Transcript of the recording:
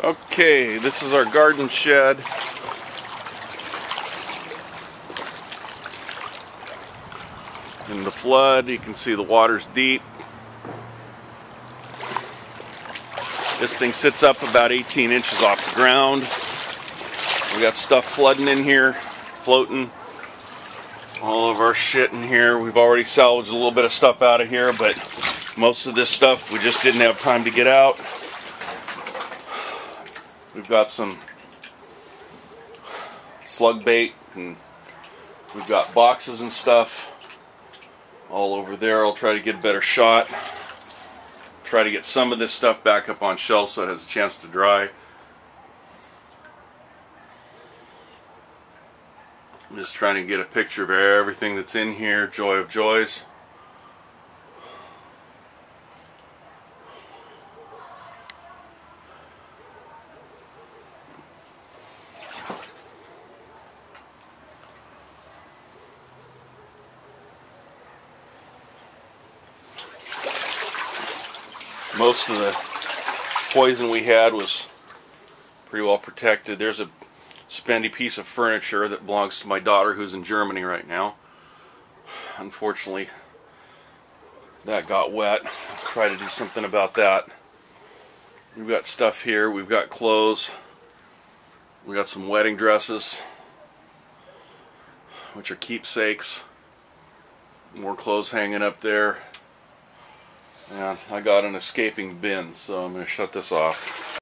Okay, this is our garden shed. In the flood, you can see the water's deep. This thing sits up about 18 inches off the ground. We got stuff flooding in here, floating. All of our shit in here. We've already salvaged a little bit of stuff out of here, but most of this stuff we just didn't have time to get out. We've got some slug bait, and we've got boxes and stuff all over there. I'll try to get a better shot. Try to get some of this stuff back up on shelves so it has a chance to dry. I'm just trying to get a picture of everything that's in here. Joy of joys. Most of the poison we had was pretty well protected. There's a spendy piece of furniture that belongs to my daughter who's in Germany right now. Unfortunately, that got wet. I'll try to do something about that. We've got stuff here. We've got clothes. We got some wedding dresses, which are keepsakes. More clothes hanging up there. And I got an escaping bin, so I'm going to shut this off.